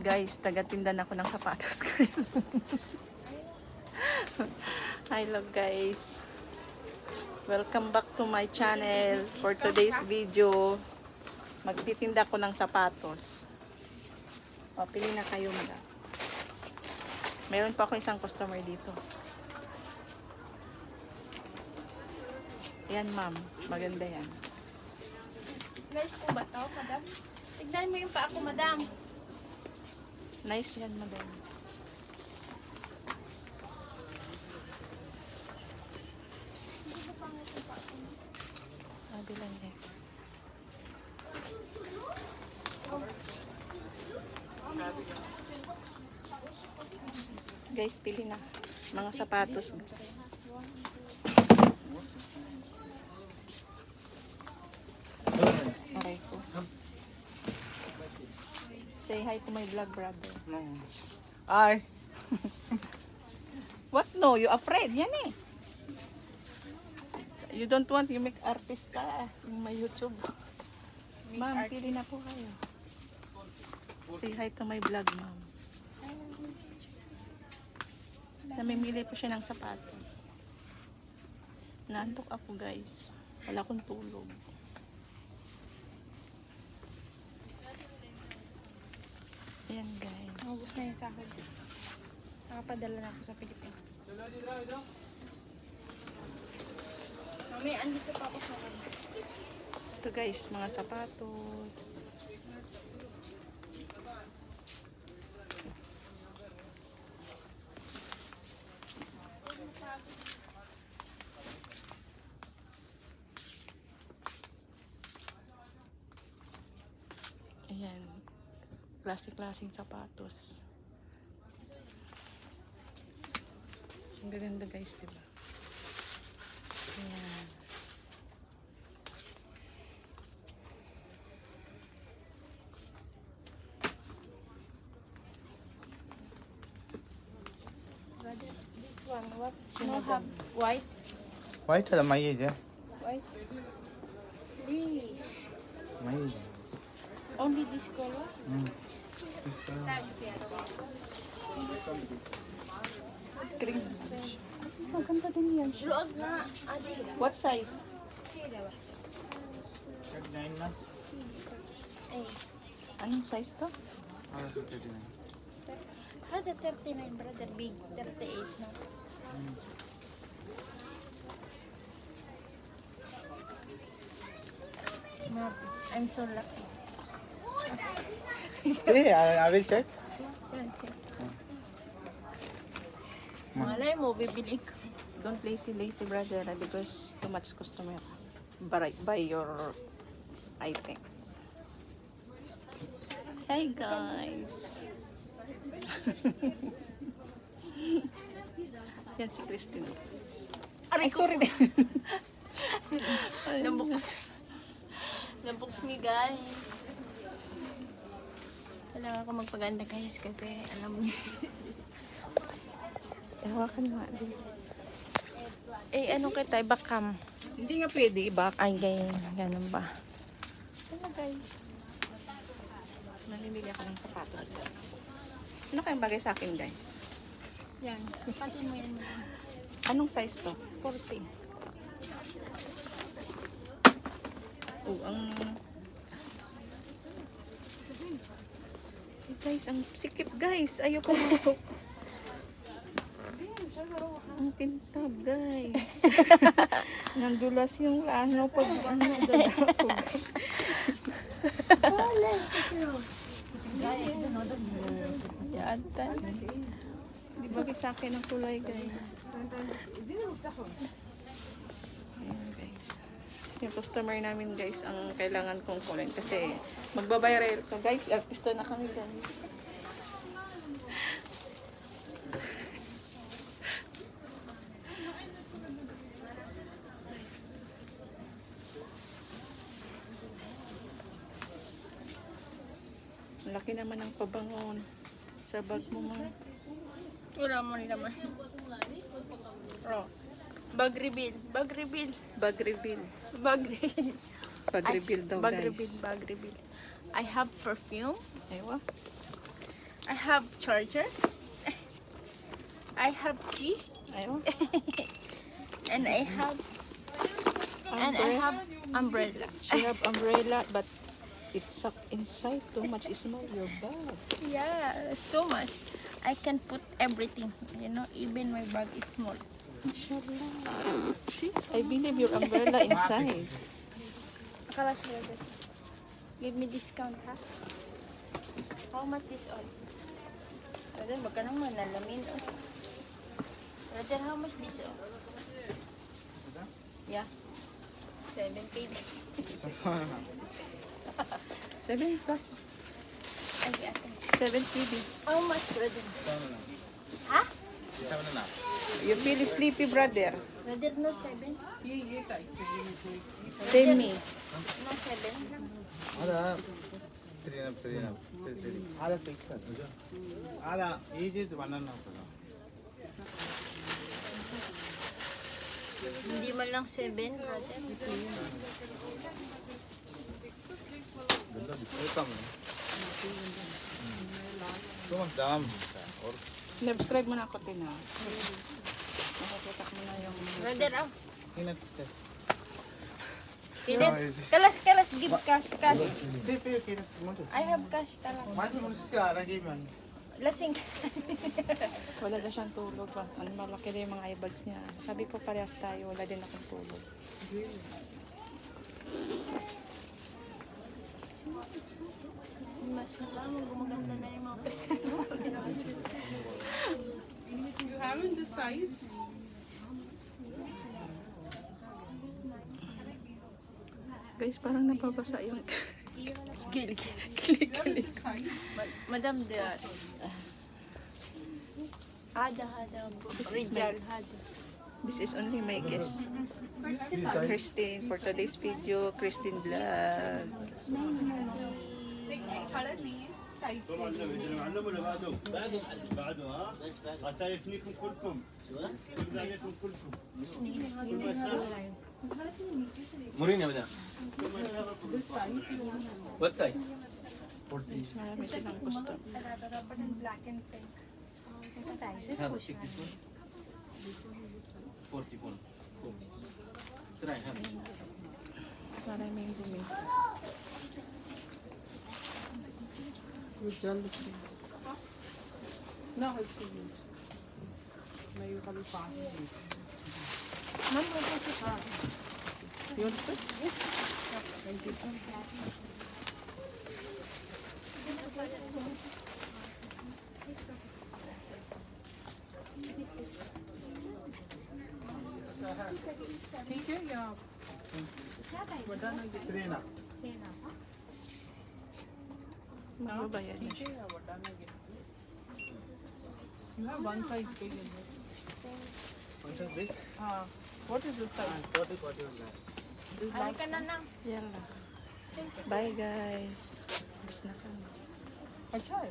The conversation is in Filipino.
Guys, taga-tindan ako ng sapatos. Hello guys. Welcome back to my channel. For today's video, magtitinda ko ng sapatos. O, pili na kayo madam. Meron pa ako isang customer dito. Yan ma'am, maganda yan. Nice po ba ito, madam? Tignan mo yung pa ako, madam. Nice yan madam. Sabi lang eh. Guys, pili na. Mga sapatos guys. Aray ko. Say hi to my vlog brother. Hi. What no? You afraid? Yan eh. You don't want, you make artista in my YouTube. Ma'am, pili na po kayo. Say hi to my vlog, ma'am. Namimili po siya ng sapatos. Naantok ako guys. Wala akong tulog. Ayan guys. Naubos na yun sa akin. Nakapadala na ako sa Pilipinas. Mami, andito pa ako sa kanya. Ito guys, mga sapatos. Ayan. Klase-klaseng sapatos. Ang ganda guys, diba? Ayan. This one, what? Sino No dam? have white? White है माई है White? Please. My Only this color? Green. Maganda din yan. Luag na. This. What size? Eh. Anong size to? Hada 39 brother, big 38 no? Mom, I'm so lucky. I will check. Malay mo, bibili ko. Don't lazy brother because too much customer. Buy your items. Hey guys. Yan si Christine Lopez. Ay, sorry din. Nabuks me guys. Kailangan ako magpaganda guys kasi alam niyo. Ewakan nga din. Eh ano kita, bakam. Hindi nga pwede, back. Ay ganun ba? Ano guys? Namimili ako ng sapatos. Ano kayang bagay sa akin guys? Yan, sapatin mo yan. Anong size to? 40. Oh, ang... Hey guys, ang sikip guys. Ayaw pumasok. Ang tintab guys. Nandulas yung ano pag ano doon ako. Yata. Di bagay sa akin ang kulay guys. Ayan guys. Yung customer namin guys ang kailangan kong kulay kasi magbabayar ko guys. Artista na kami guys. Laki naman ang pabangon sa bag mo mga. Wala mo naman. Oh. Bag reveal. Bag reveal. Bag reveal. Bag reveal. Bag reveal daw Bag guys. reveal. Bag reveal. I have perfume. Ewa. I have charger. I have key. Ayun. And I have umbrella. She have umbrella, but it's up inside too much small your bag. Yeah, it's too much. I can put everything. You know, even my bag is small. Mashallah. I believe your umbrella inside. Akala sila ba? Give me discount, ha? How much this all? Brother, baka naman nalamin, oh. Brother, how much this all? Yeah. 7K. 7 plus. Ay, ate. 7 PD. How much, brother? Ha? You feel sleepy, brother? Brother, no 7? Same me. No 7? هذا 3 هذا فيكس هذا يجي 1.5 Hindi man lang 7, brother. 좀 다음 Subscribe mo na ako, Tina. Nakakita mo na yung... Brother, ah. هنا Pilit. Kalas, give cash. I have cash, kalas. 맞아 무슨 알아기면 Lasing. Wala na siyang tulog. Ano, malaki na yung mga eyebags niya. Sabi ko parehas tayo, wala din akong tulog. Mashallah, gumaganda na yung mga pesa. You haven't the size? Guys, parang nababasa yung... Gilig. Kilig-kilig. Madam, the... Hada. This is Rijal, hada. This is only my guest. Christine, for today's video, Christine Vlog. علموا اللي بعده ها حتى يفنيكم كلكم يفنيكم كلكم Mourinho, madam. What size? Guys, marami silang gusto. Black and pink. Have a check this one. 41. Try, have it. Maraming dumi. No, it's a huge. No, you can find it. Ma'am, what is it? You want to? Yes. Thank you. ठीक है या बड़ा ना ये 3 ना Magbabayad na ठीक siya. है या बड़ा ना ये You have one size big in this. big What is this size? 40 less This Ano ka na nang? Yan lang. Bye guys. Alis na kami. अच्छा है